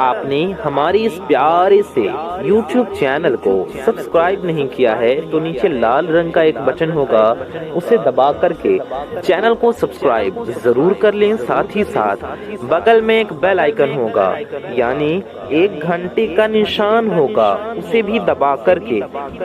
آپ نے ہماری اس پیارے سے YouTube چینل کو سبسکرائب نہیں کیا ہے تو نیچے لال رنگ کا ایک بٹن ہوگا، اسے دبا کر کے چینل کو سبسکرائب ضرور کر لیں۔ ساتھ ہی ساتھ بغل میں ایک بیل آئیکن ہوگا، یعنی 1 گھنٹے کا نشان ہوگا، اسے بھی دبا کر کے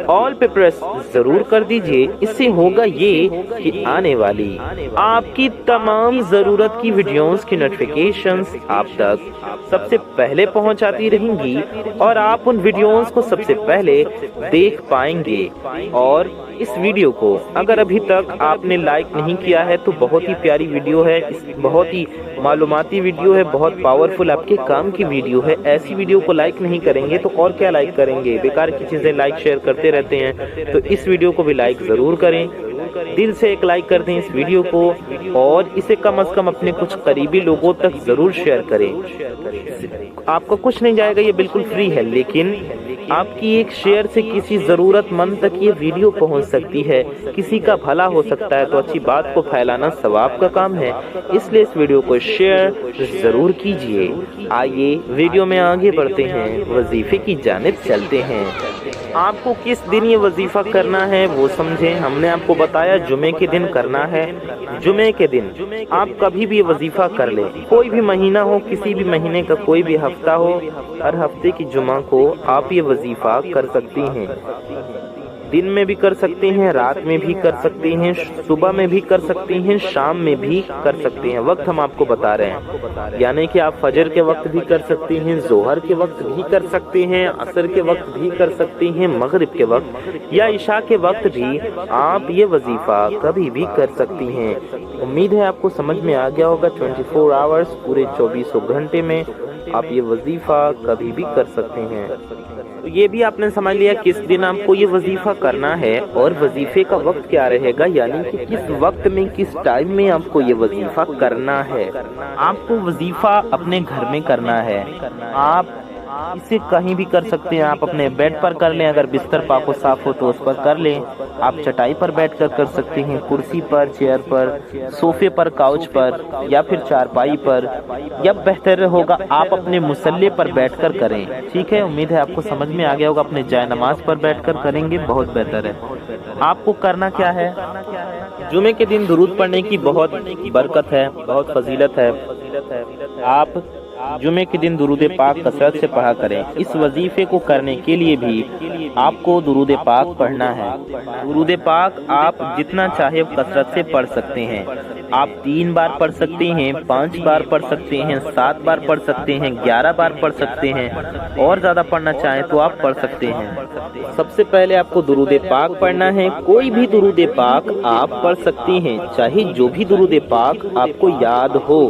آل پہ پریس ضرور کر دیجئے۔ اس سے ہوگا یہ کہ آنے والی آپ کی تمام ضرورت کی ویڈیوز کی نوٹیفیکیشنز آپ تک سب سے پہلے پہنچاتی رہیں گی اور آپ ان ویڈیوز کو سب سے پہلے دیکھ پائیں گے۔ اور اس ویڈیو کو اگر ابھی تک آپ نے لائک نہیں کیا ہے تو بہت ہی پیاری ویڈیو ہے، بہت ہی معلوماتی ویڈیو ہے، بہت پاورفل آپ کے کام کی ویڈیو ہے۔ ایسی ویڈیو کو لائک نہیں کریں گے تو اور کیا لائک کریں گے؟ بیکار کی چیزیں لائک شیئر کرتے رہتے ہیں، تو اس ویڈیو کو بھی لائک ضرور کریں۔ دل سے ایک لائک کر دیں اس ویڈیو کو اور اسے کم از کم اپنے کچھ قریبی لوگوں تک ضرور شیئر کریں۔ آپ کو کچھ نہیں جائے گا، یہ بالکل فری ہے، لیکن آپ کی ایک شیئر سے کسی ضرورت مند تک یہ ویڈیو پہنچ سکتی ہے، کسی کا بھلا ہو سکتا ہے، تو اچھی بات کو پھیلانا ثواب کا کام ہے، اس لیے اس ویڈیو کو شیئر ضرور کیجئے۔ آئیے ویڈیو میں آگے بڑھتے ہیں، وظیفے کی جانب چلتے ہیں۔ آپ کو کس دن یہ وظیفہ کرنا ہے وہ سمجھیں۔ ہم نے آپ کو بتایا جمعے کے دن کرنا ہے۔ جمعے کے دن آپ کبھی بھی یہ وظیفہ کر لیں، کوئی بھی مہینہ ہو، کسی بھی مہینے کا کوئی بھی ہفتہ ہو، ہر ہفتے کی جمعہ کو آپ یہ وظیفہ کر سکتی ہیں۔ دن میں بھی کر سکتے ہیں، رات میں بھی کر سکتے ہیں، صبح میں بھی کر سکتے ہیں، شام میں بھی کر سکتے ہیں۔ وقت ہم آپ کو بتا رہے ہیں، یعنی کہ آپ فجر کے وقت بھی کر سکتے ہیں، ظہر کے وقت بھی کر سکتے ہیں، عصر کے وقت بھی کر سکتے ہیں، مغرب کے وقت یا عشاء کے وقت بھی آپ یہ وظیفہ کبھی بھی کر سکتی ہیں۔ امید ہے آپ کو سمجھ میں آ گیا ہوگا۔ 24 آورز پورے 24 گھنٹے میں آپ یہ وظیفہ کبھی بھی کر سکتے ہیں۔ تو یہ بھی آپ نے سمجھ لیا کس دن آپ کو یہ وظیفہ کرنا ہے اور وظیفے کا وقت کیا رہے گا، یعنی کہ کس وقت میں، کس ٹائم میں آپ کو یہ وظیفہ کرنا ہے۔ آپ کو وظیفہ اپنے گھر میں کرنا ہے، آپ اسے کہیں بھی کر سکتے ہیں۔ آپ اپنے بیڈ پر کر لیں، اگر بستر پاک و صاف ہو تو اس پر کر لیں۔ آپ چٹائی پر بیٹھ کر کر سکتے ہیں، کرسی پر، چیئر پر، صوفے پر، کاؤچ پر یا پھر چارپائی پر، یا بہتر ہوگا آپ اپنے مصلی پر بیٹھ کر کریں۔ ٹھیک ہے، امید ہے آپ کو سمجھ میں آ گیا ہوگا۔ اپنے جائے نماز پر بیٹھ کر کریں گے، بہت بہتر ہے۔ آپ کو کرنا کیا ہے؟ جمعے کے دن درود پڑھنے کی بہت برکت ہے، بہت فضیلت ہے۔ آپ جمعے کے دن درود پاک کثرت سے پڑھا کریں۔ اس وظیفے کو کرنے کے لیے بھی آپ کو درود پاک پڑھنا ہے۔ درود پاک آپ جتنا چاہے کثرت سے پڑھ سکتے ہیں۔ آپ 3 بار پڑھ سکتے ہیں، 5 بار پڑھ سکتے ہیں، 7 بار پڑھ سکتے ہیں، 11 بار پڑھ سکتے ہیں، اور زیادہ پڑھنا چاہیں تو آپ پڑھ سکتے ہیں۔ سب سے پہلے آپ کو درود پاک پڑھنا ہے۔ کوئی بھی درود پاک آپ پڑھ سکتے ہیں، چاہے جو بھی درود پاک آپ کو یاد ہو۔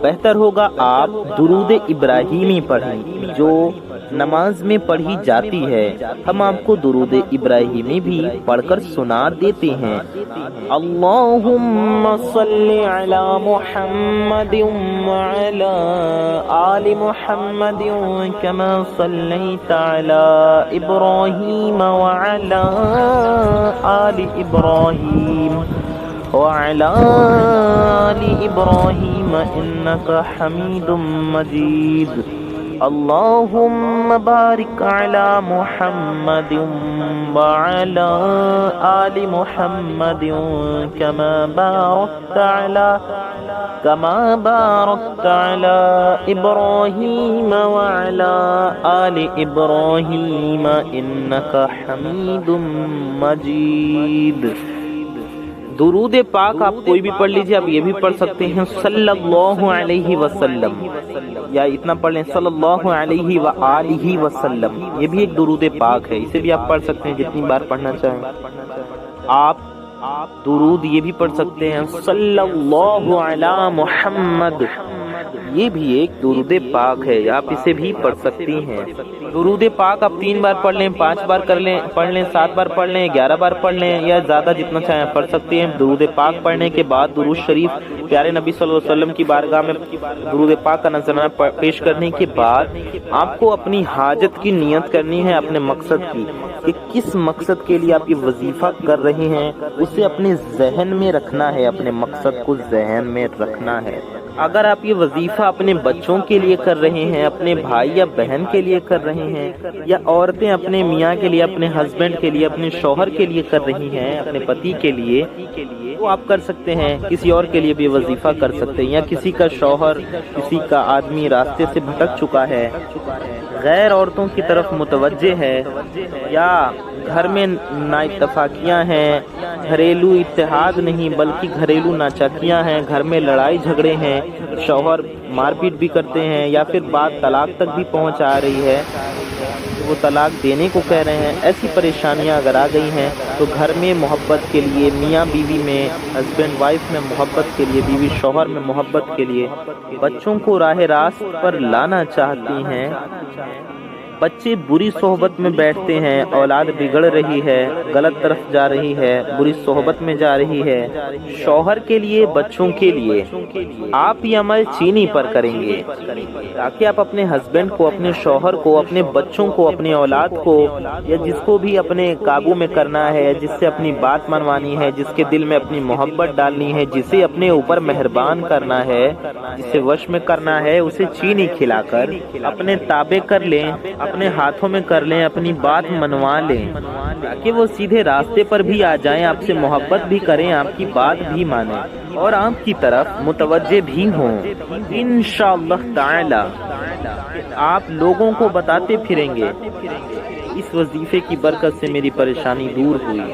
بہتر ہوگا آپ درود ابراہیمی پڑھیں جو نماز میں پڑھی جاتی ہے۔ ہم آپ کو درود ابراہیمی بھی پڑھ کر سنا دیتے ہیں۔ اللہم صلی علی محمد وعلی آل محمد کما صلیت علی ابراہیم وعلی آل ابراہیم وعلى آل إبراهيم إنك حميد مجيد اللهم بارك على محمد وعلى آل محمد كما باركت على إبراهيم وعلى آل إبراهيم إنك حميد مجيد۔ درود پاک آپ کوئی بھی پڑھ لیجئے، آپ یہ بھی پڑھ سکتے ہیں صلی اللہ علیہ وسلم، یا اتنا پڑھ لیں صلی اللہ علیہ وآلہ وسلم، یہ بھی ایک درود پاک ہے، اسے بھی آپ پڑھ سکتے ہیں جتنی بار پڑھنا چاہیں۔ آپ درود یہ بھی پڑھ سکتے ہیں صلی اللہ علی محمد، یہ بھی ایک درود پاک ہے، آپ اسے بھی پڑھ سکتی ہیں۔ درود پاک آپ 3 بار پڑھ لیں، 5 بار پڑھ لیں، 7 بار پڑھ لیں، 11 بار پڑھ لیں، یا زیادہ جتنا چاہیں پڑھ سکتے ہیں۔ درود پاک پڑھنے کے بعد درود شریف پیارے نبی صلی اللہ علیہ وسلم کی بارگاہ میں درود پاک کا نذرانہ پیش کرنے کے بعد آپ کو اپنی حاجت کی نیت کرنی ہے، اپنے مقصد کی، کہ کس مقصد کے لیے آپ یہ وظیفہ کر رہے ہیں، اسے اپنے ذہن میں رکھنا ہے، اپنے مقصد کو ذہن میں رکھنا ہے۔ اگر آپ یہ وظیفہ اپنے بچوں کے لیے کر رہے ہیں، اپنے بھائی یا بہن کے لیے کر رہے ہیں، یا عورتیں اپنے میاں کے لیے، اپنے ہسبینڈ کے لیے، اپنے شوہر کے لیے کر رہی ہیں، اپنے پتی کے لیے، تو آپ کر سکتے ہیں۔ کسی اور کے لیے بھی وظیفہ کر سکتے ہیں، یا کسی کا شوہر، کسی کا آدمی راستے سے بھٹک چکا ہے، غیر عورتوں کی طرف متوجہ ہے، یا گھر میں نا اتفاقیاں ہیں، گھریلو اتحاد نہیں بلکہ گھریلو ناچاکیاں ہیں، گھر میں لڑائی جھگڑے ہیں، شوہر مار پیٹ بھی کرتے ہیں، یا پھر بات طلاق تک بھی پہنچ آ رہی ہے، وہ طلاق دینے کو کہہ رہے ہیں، ایسی پریشانیاں اگر آ گئی ہیں تو گھر میں محبت کے لیے، میاں بیوی میں، ہسبینڈ وائف میں محبت کے لیے، بیوی شوہر میں محبت کے لیے، بچوں کو راہ راست پر لانا چاہتی ہیں۔ بچے بری صحبت میں بیٹھتے ہیں، اولاد بگڑ رہی ہے، غلط طرف جا رہی ہے، بری صحبت میں جا رہی ہے، شوہر کے لیے، بچوں کے لیے آپ یہ عمل چینی پر کریں گے، تاکہ آپ اپنے ہسبینڈ کو، اپنے شوہر کو، اپنے بچوں کو، اپنی اولاد کو، یا جس کو بھی اپنے قابو میں کرنا ہے، جس سے اپنی بات منوانی ہے، جس کے دل میں اپنی محبت ڈالنی ہے، جسے اپنے اوپر مہربان کرنا ہے، جسے وش میں کرنا ہے، اسے چینی کھلا کر اپنے تابع کر لیں، اپنے ہاتھوں میں کر لیں، اپنی بات منوا لیں، تاکہ وہ سیدھے راستے پر بھی آ جائیں، آپ سے محبت بھی کریں، آپ کی بات بھی مانیں، اور آپ کی طرف متوجہ بھی ہوں۔ انشاءاللہ تعالی آپ لوگوں کو بتاتے پھریں گے، اس وظیفے کی برکت سے میری پریشانی دور ہوئی،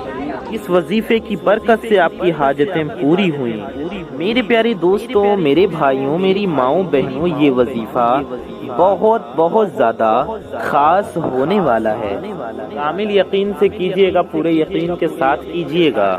اس وظیفے کی برکت سے آپ کی حاجتیں پوری ہوئیں۔ میرے پیارے دوستوں، میرے بھائیوں، میری ماؤں بہنوں، یہ وظیفہ بہت بہت زیادہ خاص ہونے والا ہے۔ کامل یقین سے کیجیے گا، پورے یقین کے ساتھ کیجیے گا۔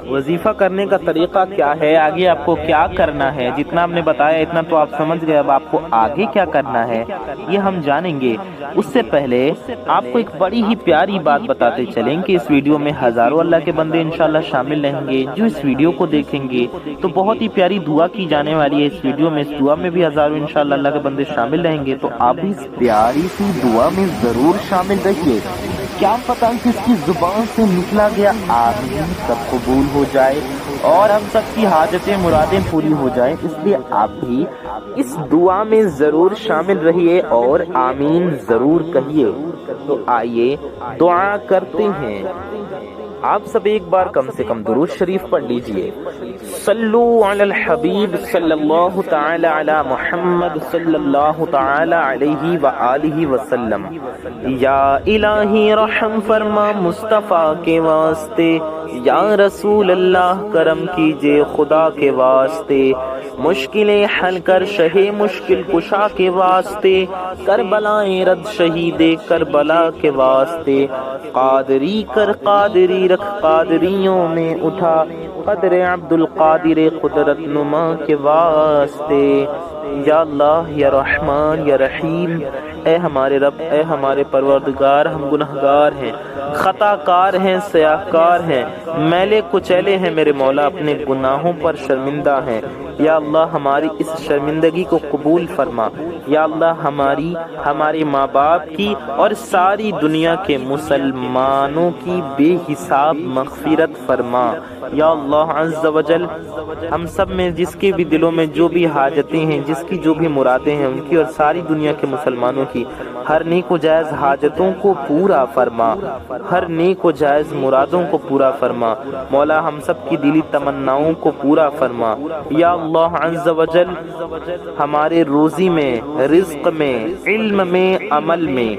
وظیفہ کرنے کا طریقہ کیا ہے، آگے آپ کو کیا کرنا ہے، جتنا ہم نے بتایا اتنا تو آپ سمجھ گئے، اب آپ کو آگے کیا کرنا ہے یہ ہم جانیں گے۔ اس سے پہلے آپ کو ایک بڑی ہی پیاری بات بتاتے چلیں کہ اس ویڈیو میں ہزاروں اللہ کے بندے انشاءاللہ شامل رہیں گے، جو اس ویڈیو کو دیکھیں گے تو بہت ہی پیاری دعا کی جانے والی ہے اس ویڈیو میں۔ اس دعا میں بھی ہزاروں انشاءاللہ اللہ کے بندے شامل رہیں گے، تو آپ بھی اس پیاری سی دعا میں ضرور شامل رہیے۔ کیا پتہ کس کی زبان سے نکلا گیا آمین سب قبول ہو جائے اور ہم سب کی حاجتیں مرادیں پوری ہو جائیں، اس لیے آپ بھی اس دعا میں ضرور شامل رہیے اور آمین ضرور کہیے۔ تو آئیے دعا کرتے ہیں۔ آپ سب ایک بار کم سے کم درود شریف پڑھ لیجئے۔ صلو علی الحبیب صلی اللہ تعالی علی محمد صلی اللہ تعالی علیہ وآلہ وسلم۔ یا الہی رحم فرما مصطفیٰ کے واسطے، یا رسول اللہ کرم کیجئے خدا کے واسطے، مشکلیں حل کر شہ مشکل کشا کے واسطے، کربلائیں رد شہید کربلا کے واسطے، قادری کر قادری رکھ قادریوں میں اٹھا، قدر عبد القادر قدرت نما کے واسطے۔ یا اللہ، یا رحمان، یا رحیم، اے ہمارے رب، اے ہمارے پروردگار، ہم گنہگار ہیں، خطا کار ہیں، سیاہ کار ہیں، میلے کچیلے ہیں میرے مولا، اپنے گناہوں پر شرمندہ ہیں۔ یا اللہ ہماری اس شرمندگی کو قبول فرما۔ یا اللہ ہمارے ماں باپ کی اور ساری دنیا کے مسلمانوں کی بے حساب مغفرت فرما۔ یا اللہ عز و جل ہم سب میں جس کے بھی دلوں میں جو بھی حاجتیں ہیں، جس کی جو بھی مرادیں ہیں، ان کی اور ساری دنیا کے مسلمانوں کی ہر نیک و جائز حاجتوں کو پورا فرما، ہر نیک و جائز مرادوں کو پورا فرما۔ مولا ہم سب کی دلی تمناؤں کو پورا فرما۔ یا اللہ عز و جل ہمارے روزی میں، رزق میں، علم میں، عمل میں،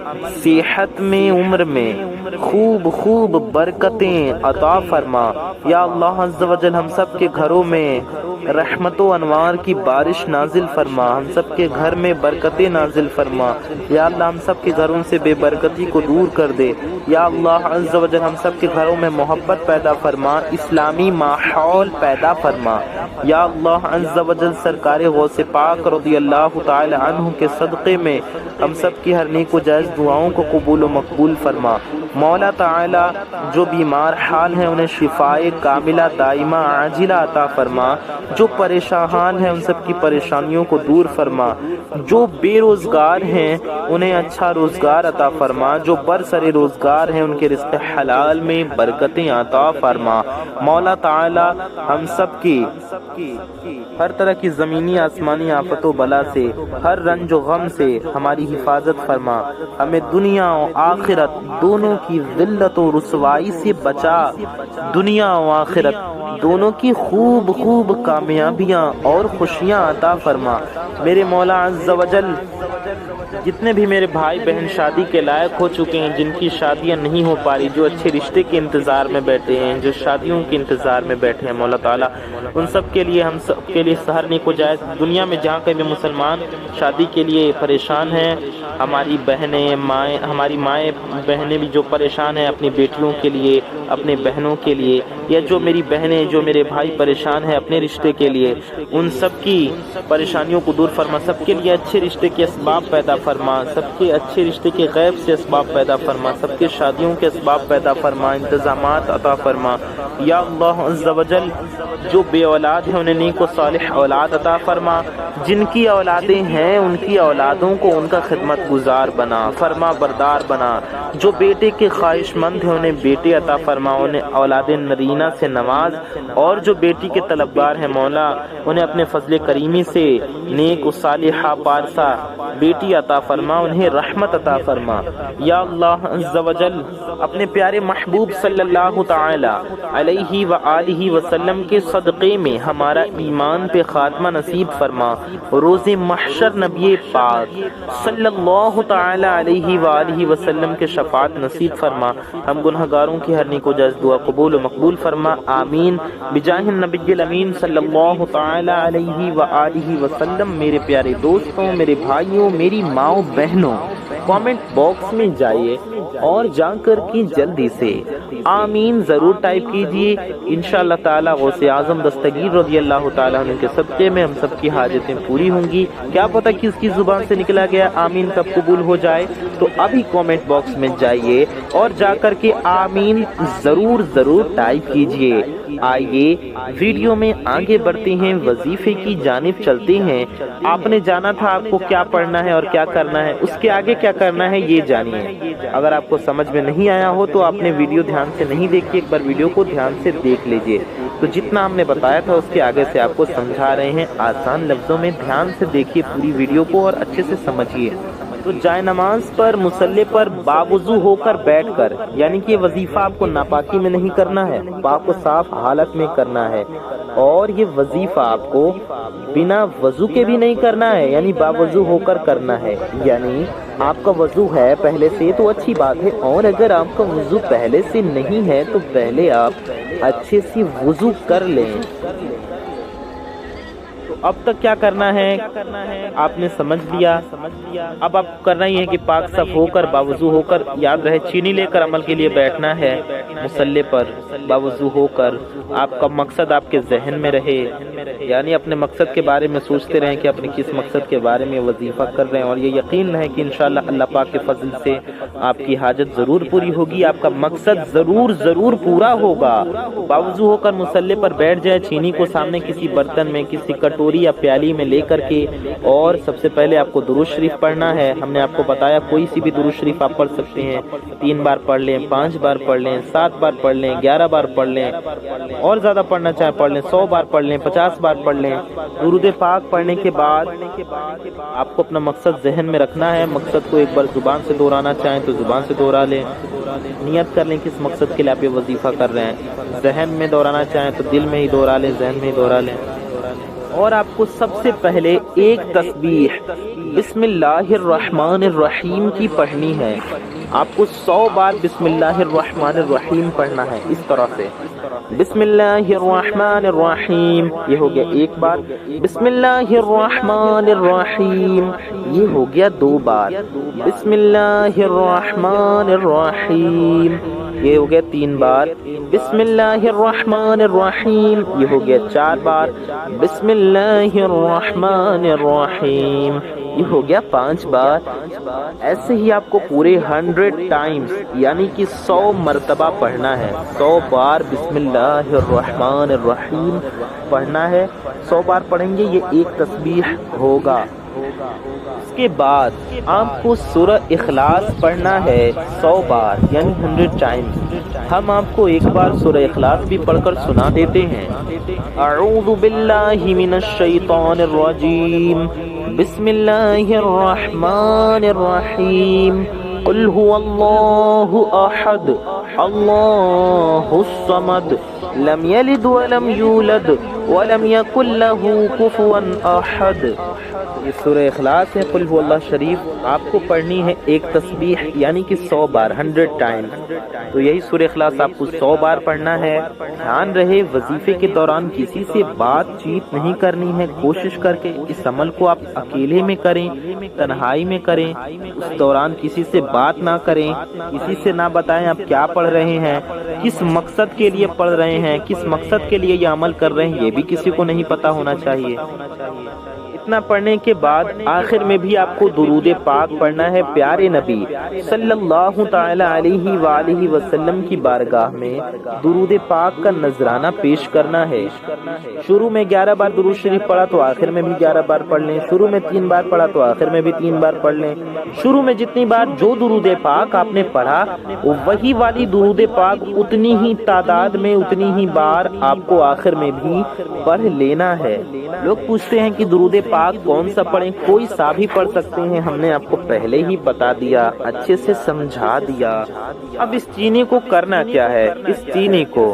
صحت میں، عمر میں خوب برکتیں عطا فرما۔ یا اللہ عز و جل ہم سب کے گھروں میں رحمت و انوار کی بارش نازل فرما، ہم سب کے گھر میں برکتیں نازل فرما۔ یا اللہ ہم سب کے گھروں سے بے برکتی کو دور کر دے۔ یا اللہ عز و جل ہم سب کے گھروں میں محبت پیدا فرما، اسلامی ماحول پیدا فرما۔ یا اللہ عز و جل سرکار غوث پاک رضی اللہ تعالی عنہ کے صدقے میں ہم سب کی ہر نیک و جائز دعاؤں کو قبول و مقبول فرما۔ مولا تعالی جو بیمار حال ہیں انہیں شفائے کاملہ دائمہ عاجلہ عطا فرما، جو پریشان ہیں ان سب کی پریشانیوں کو دور فرما۔ جو بے روزگار ہیں انہیں اچھا روزگار عطا فرما، جو برسر روزگار ہیں ان کے رزق حلال میں برکتیں عطا فرما۔ مولا تعالی ہم سب کی ہر طرح کی زمینی آسمانی آفت و بلا سے، ہر رنج و غم سے ہماری حفاظت فرما، ہمیں دنیا و آخرت دونوں کی ذلت و رسوائی سے بچا، دنیا و آخرت دونوں کی خوب خوب کامیابیاں اور خوشیاں عطا فرما۔ میرے مولا عز و جل جتنے بھی میرے بھائی بہن شادی کے لائق ہو چکے ہیں، جن کی شادیاں نہیں ہو پا رہی، جو اچھے رشتے کے انتظار میں بیٹھے ہیں، جو شادیوں کے انتظار میں بیٹھے ہیں، مولا تعالیٰ ان سب کے لیے، ہم سب کے لیے سحر نیک و جائز۔ دنیا میں جہاں کہیں بھی مسلمان شادی کے لیے پریشان ہیں، ہماری بہنیں مائیں، ہماری مائیں بہنیں بھی جو پریشان ہیں اپنی بیٹیوں کے لیے، اپنے بہنوں کے لیے، یا جو میری بہنیں جو میرے بھائی پریشان ہیں اپنے رشتے کے لیے، ان سب کی پریشانیوں کو دور فرما، سب کے لیے اچھے رشتے کے اسباب پیدا فرما، سب کے اچھے رشتے کے غیب سے اسباب پیدا فرما، سب کے شادیوں کے اسباب پیدا فرما، انتظامات عطا فرما۔ یا اللہ عز و جل جو بے اولاد ہیں انہیں نیک و صالح اولاد عطا فرما، جن کی اولادیں ہیں ان کی اولادوں کو ان کا خدمت گزار بنا، فرما بردار بنا، جو بیٹے کے خواہش مند ہیں انہیں بیٹے عطا فرما، انہیں اولاد نرینہ سے نواز، اور جو بیٹی کے طلبگار ہیں مولا انہیں اپنے فضل کریمی سے نیک و صالحہ پارسا بیٹی عطا فرما، انہیں رحمت عطا فرما۔ یا اللہ عز و جل اپنے پیارے محبوب صلی اللہ تعالی علیہ وآلہ وسلم کے صدقے میں ہمارا ایمان پہ خاتمہ نصیب فرما، روز محشر نبی پاک صلی اللہ تعالی علیہ وآلہ وسلم کے شفاعت نصیب فرما، ہم گنہگاروں کی ہر نیک و جائز دعا قبول و مقبول فرما، آمین بجاہ النبی الامین صلی اللہ تعالی علیہ وآلہ وسلم۔ میرے پیارے دوستوں، میرے بھائیوں، میری ماؤں بہنوں، کامنٹ باکس میں جائیے اور جا کر کی جلدی سے آمین ضرور ٹائپ کیجئے، انشاءاللہ تعالی غوث اعظم دستگیر رضی اللہ تعالیٰ عنہ کے صدقے میں ہم سب کی حاجتیں پوری ہوں گی۔ کیا پتہ کس کی زبان سے نکلا گیا آمین کب قبول ہو جائے، تو ابھی کامنٹ باکس میں جائیے اور جا کر کے آمین ضرور ٹائپ کیجئے۔ آئیے ویڈیو میں آگے بڑھتے ہیں، وظیفے کی جانب چلتے ہیں۔ آپ نے جانا تھا آپ کو کیا پڑھنا ہے اور کیا کرنا ہے، اس کے آگے کیا کرنا ہے یہ جانیے۔ اگر آپ کو سمجھ میں نہیں آیا ہو تو آپ نے ویڈیو دھیان سے نہیں دیکھی، ایک بار ویڈیو کو دھیان سے دیکھ لیجئے، تو جتنا ہم نے بتایا تھا اس کے آگے سے آپ کو سمجھا رہے ہیں آسان لفظوں میں، دھیان سے دیکھیے پوری ویڈیو کو اور اچھے سے سمجھیے۔ تو جائے نماز پر مصلی پر باوضو ہو کر بیٹھ کر، یعنی کہ وظیفہ آپ کو ناپاکی میں نہیں کرنا ہے، پاک و صاف حالت میں کرنا ہے، اور یہ وظیفہ آپ کو بنا وضو کے بھی نہیں کرنا ہے، یعنی باوضو ہو کر کرنا ہے۔ یعنی آپ کا وضو ہے پہلے سے تو اچھی بات ہے، اور اگر آپ کا وضو پہلے سے نہیں ہے تو پہلے آپ اچھے سے وضو کر لیں۔ اب تک کیا کرنا ہے آپ نے سمجھ لیا، اب آپ کرنا ہی ہے کہ پاک صاف ہو کر باوضو ہو کر، یاد رہے چینی لے کر عمل کے لیے بیٹھنا ہے مصلی پر باوضو ہو کر۔ آپ کا مقصد آپ کے ذہن میں رہے، یعنی اپنے مقصد کے بارے میں سوچتے رہیں کہ اپنے کس مقصد کے بارے میں وظیفہ کر رہے ہیں، اور یہ یقین ہے کہ انشاءاللہ اللہ پاک کے فضل سے آپ کی حاجت ضرور پوری ہوگی، آپ کا مقصد ضرور پورا ہوگا۔ باوضو ہو کر مصلی پر بیٹھ جائے، چینی کو سامنے کسی برتن میں، کسی کٹوری یا پیالی میں لے کر کے، اور سب سے پہلے آپ کو درود شریف پڑھنا ہے۔ ہم نے آپ کو بتایا کوئی سی بھی درود شریف آپ پڑھ سکتے ہیں، 3 بار پڑھ لیں، 5 بار پڑھ لیں، 7 بار پڑھ لیں، 11 بار پڑھ لیں، اور زیادہ پڑھنا چاہیں پڑھ لیں، 100 بار پڑھ لیں، 50 بار پڑھ لیں۔ درود پاک پڑھنے کے بعد آپ کو اپنا مقصد ذہن میں رکھنا ہے، مقصد کو ایک بار زبان سے دہرانا چاہیں تو زبان سے دہرا لیں، نیت کر لیں کس مقصد کے لیے آپ یہ وظیفہ کر رہے ہیں، ذہن میں دہرانا چاہیں تو دل میں ہی دہرا لیں، ذہن میں ہی دہرا لیں۔ اور آپ کو سب سے پہلے ایک تسبیح بسم اللہ الرحمن الرحیم کی پڑھنی ہے، آپ کو 100 بار بسم اللہ الرحمن الرحیم پڑھنا ہے، اس طرح سے بسم اللہ الرحمن الرحیم، یہ ہو گیا 1 بار، بسم اللہ الرحمن الرحیم یہ ہو گیا 2 بار، بسم اللہ الرحمن الرحیم یہ ہو گیا 3 بار، بسم اللہ الرحمن الرحیم یہ ہو گیا 4 بار، بسم اللہ الرحمن الرحیم یہ ہو گیا 5 بار۔ ایسے ہی آپ کو پورے 100 ٹائمز یعنی کہ 100 مرتبہ پڑھنا ہے، 100 بار بسم اللہ الرحمن الرحیم پڑھنا ہے، 100 بار پڑھیں گے، یہ ایک تسبیح ہوگا۔ اس کے بعد آپ کو سورہ اخلاص پڑھنا ہے 100 بار یعنی 100 ٹائمز۔ ہم آپ کو ایک بار سورہ اخلاص بھی پڑھ کر سنا دیتے ہیں۔ اعوذ باللہ من الشیطان الرجیم، بسم اللہ الرحمن الرحیم، قل هو اللہ احد اللہ الصمد لم یلد ولم یولد ولم یکن لہ کفوا احد۔ یہ سورہ اخلاص ہے، قل هو اللہ شریف آپ کو پڑھنی ہے ایک تسبیح یعنی کہ 100 بار 100 ٹائم۔ تو یہی سورہ اخلاص آپ کو 100 بار پڑھنا ہے۔ دھیان رہے وظیفے کے دوران کسی سے بات چیت نہیں کرنی ہے، کوشش کر کے اس عمل کو آپ اکیلے میں کریں، تنہائی میں کریں، اس دوران کسی سے بات نہ کریں، کسی سے نہ بتائیں آپ کیا پڑھ رہے ہیں، کس مقصد کے لیے پڑھ رہے ہیں، کس مقصد کے لیے یہ عمل کر رہے ہیں، یہ بھی کسی کو نہیں پتا ہونا چاہیے۔ اتنا پڑھنے کے بعد آخر میں بھی آپ کو درود پاک پڑھنا ہے پیارے نبی صلی اللہ تعالی علیہ وآلہ وسلم کی بارگاہ میں درود پاک کا نذرانہ پیش کرنا ہے۔ شروع میں 11 بار درود شریف پڑھا تو آخر میں بھی 11 بار پڑھ لیں، شروع میں 3 بار پڑھا تو آخر میں بھی 3 بار پڑھ لیں۔ شروع میں جتنی بار جو درود پاک آپ نے پڑھا وہی والی درود پاک اتنی ہی تعداد میں اتنی ہی بار آپ کو آخر میں بھی پڑھ لینا ہے۔ لوگ پوچھتے ہیں کہ درود پاک کون سا پڑھیں؟ کوئی سا بھی پڑھ سکتے ہیں، ہم نے آپ کو پہلے ہی بتا دیا، اچھے سے سمجھا دیا۔ اب اس چینی کو کرنا کیا ہے؟ اس چینی کو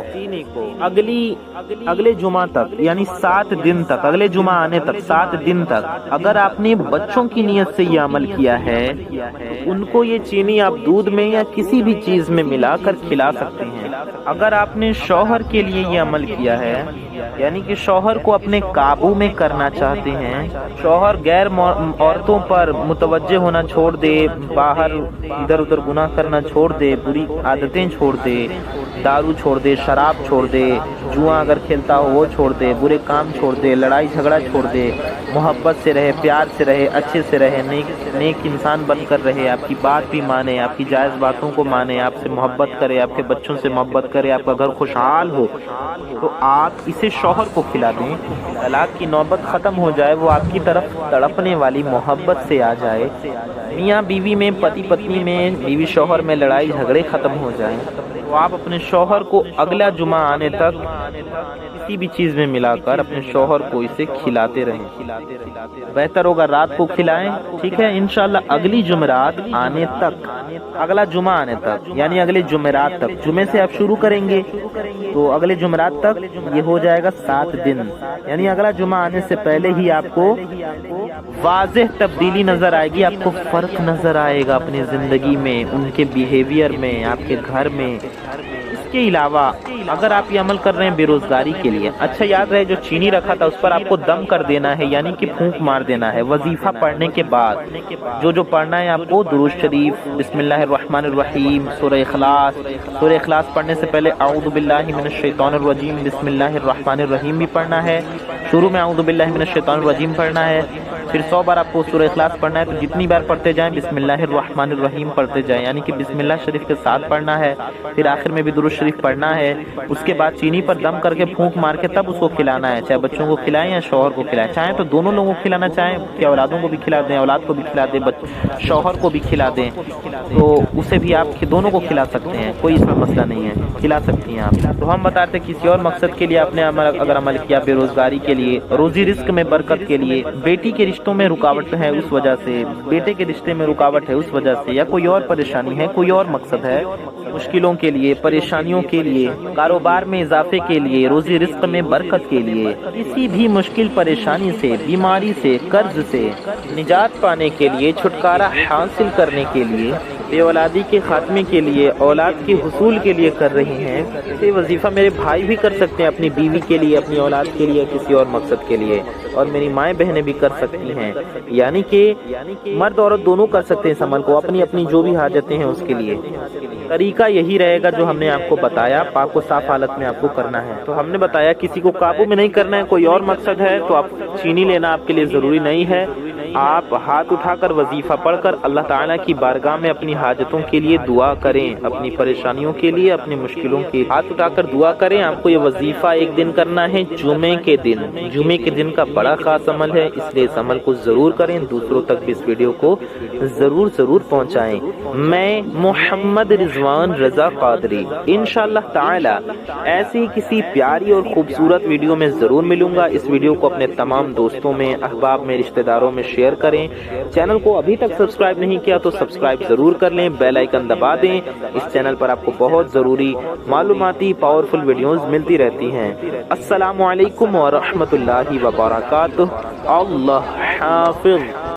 اگلے جمعہ تک یعنی 7 دن تک، اگلے جمعہ آنے تک 7 دن تک اگر آپ نے بچوں کی نیت سے یہ عمل کیا ہے تو ان کو یہ چینی آپ دودھ میں یا کسی بھی چیز میں ملا کر کھلا سکتے ہیں۔ اگر آپ نے شوہر کے لیے یہ عمل کیا ہے یعنی کہ شوہر کو اپنے قابو میں کرنا چاہتے ہیں، شوہر غیر عورتوں پر متوجہ ہونا چھوڑ دے، باہر ادھر ادھر گناہ کرنا چھوڑ دے، بری عادتیں چھوڑ دے، دارو چھوڑ دے، شراب چھوڑ دے، جوا اگر کھیلتا ہو وہ چھوڑ دے، برے کام چھوڑ دے، لڑائی جھگڑا چھوڑ دے، محبت سے رہے، پیار سے رہے، اچھے سے رہے، نیک انسان بن کر رہے، آپ کی بات بھی مانے، آپ کی جائز باتوں کو مانے، آپ سے محبت کرے، آپ کے بچوں سے محبت کرے، آپ کا گھر خوشحال ہو، تو آپ اسے شوہر کو کھلا دیں۔ طلاق کی نوبت ختم ہو جائے، وہ آپ کی طرف تڑپنے والی محبت سے آ جائے، میاں بیوی میں، پتی پتنی میں، بیوی شوہر میں لڑائی جھگڑے ختم ہو جائیں، تو آپ اپنے شوہر کو اگلا جمعہ آنے تک کسی بھی چیز میں ملا کر اپنے شوہر کو اسے کھلاتے رہیں۔ بہتر ہوگا رات کو کھلائیں، ٹھیک ہے؟ انشاءاللہ اگلی جمعرات آنے تک، اگلا جمعہ آنے تک یعنی اگلے جمعرات تک، جمعے سے آپ شروع کریں گے تو اگلے جمعرات تک یہ ہو جائے گا 7 دن، یعنی اگلا جمعہ آنے سے پہلے ہی آپ کو واضح تبدیلی نظر آئے گی، آپ کو فرق نظر آئے گا اپنی زندگی میں، ان کے بیہیویئر میں، آپ کے گھر میں۔ اس کے علاوہ اگر آپ یہ عمل کر رہے ہیں بے روزگاری کے لیے، اچھا یاد رہے جو چینی رکھا تھا اس پر آپ کو دم کر دینا ہے یعنی کہ پھونک مار دینا ہے۔ وظیفہ پڑھنے کے بعد جو پڑھنا ہے آپ کو درود شریف، بسم اللہ الرحمن الرحیم، سورہ اخلاص پڑھنے سے پہلے اعوذ باللہ من الشیطان الرجیم بسم اللہ الرحمن الرحیم بھی پڑھنا ہے، شروع میں اعوذ باللہ من الشیطان الرجیم پڑھنا ہے، پھر 100 بار آپ کو سورہ اخلاص پڑھنا ہے، تو جتنی بار پڑھتے جائیں بسم اللہ الرحمن الرحیم پڑھتے جائیں یعنی کہ بسم اللہ شریف کے ساتھ پڑھنا ہے، پھر آخر میں بھی درود شریف پڑھنا ہے۔ اس کے بعد چینی پر دم کر کے پھونک مار کے تب اس کو کھلانا ہے، چاہے بچوں کو کھلائیں یا شوہر کو کھلائیں، چاہیں تو دونوں لوگوں کو کھلانا، چاہیں کہ اولادوں کو بھی کھلا دیں، اولاد کو بھی کھلا دیں، شوہر کو بھی کھلا دیں، تو اسے بھی آپ دونوں کو کھلا سکتے ہیں، کوئی اس میں مسئلہ نہیں ہے، کھلا سکتی ہیں آپ۔ تو ہم بتاتے کسی اور مقصد کے لیے آپ نے اگر عمل کیا، بے روزگاری کے لیے، روزی رزق میں برکت کے لیے، بیٹی کے رشتوں میں رکاوٹ ہے اس وجہ سے، بیٹے کے رشتے میں رکاوٹ ہے اس وجہ سے، یا کوئی اور پریشانی ہے، کوئی اور مقصد ہے، مشکلوں کے لیے، پریشانیوں کے لیے، کاروبار میں اضافے کے لیے، روزی رزق میں برکت کے لیے، کسی بھی مشکل پریشانی سے، بیماری سے، قرض سے نجات پانے کے لیے، چھٹکارا حاصل کرنے کے لیے، بے اولادی کے خاتمے کے لیے، اولاد کے حصول کے لیے کر رہے ہیں، یہ وظیفہ میرے بھائی بھی کر سکتے ہیں اپنی بیوی کے لیے، اپنی اولاد کے لیے، کسی اور مقصد کے لیے، اور میری مائیں بہنیں بھی کر سکتی ہیں، یعنی کہ مرد عورت دونوں کر سکتے ہیں اس عمل کو، اپنی اپنی جو بھی حاجتیں ہیں اس کے لیے۔ طریقہ یہی رہے گا جو ہم نے آپ کو بتایا، پاک و صاف حالت میں آپ کو کرنا ہے۔ تو ہم نے بتایا کسی کو قابو میں نہیں کرنا ہے، کوئی اور مقصد ہے تو آپ چینی لینا آپ کے لیے ضروری نہیں ہے، آپ ہاتھ اٹھا کر وظیفہ پڑھ کر اللہ تعالیٰ کی بارگاہ میں اپنی حاجتوں کے لیے دعا کریں، اپنی پریشانیوں کے لیے، اپنی مشکلوں کے ہاتھ اٹھا کر دعا کریں۔ آپ کو یہ وظیفہ ایک دن کرنا ہے، جمعے کے دن۔ جمعے کے دن کا بڑا خاص عمل ہے، اس لیے اس عمل کو ضرور کریں، دوسروں تک بھی اس ویڈیو کو ضرور پہنچائیں۔ میں محمد رضوان رضا قادری انشاءاللہ تعالی ایسی کسی پیاری اور خوبصورت ویڈیو میں ضرور ملوں گا۔ اس ویڈیو کو اپنے تمام دوستوں میں، احباب میں، رشتہ داروں میں شیئر کریں۔ چینل کو ابھی تک سبسکرائب نہیں کیا تو سبسکرائب ضرور کر لیں، بیل آئیکن دبا دیں۔ اس چینل پر آپ کو بہت ضروری معلوماتی پاورفل ویڈیوز ملتی رہتی ہیں۔ السلام علیکم ورحمۃ اللہ وبرکاتہ۔ اللہ حافظ۔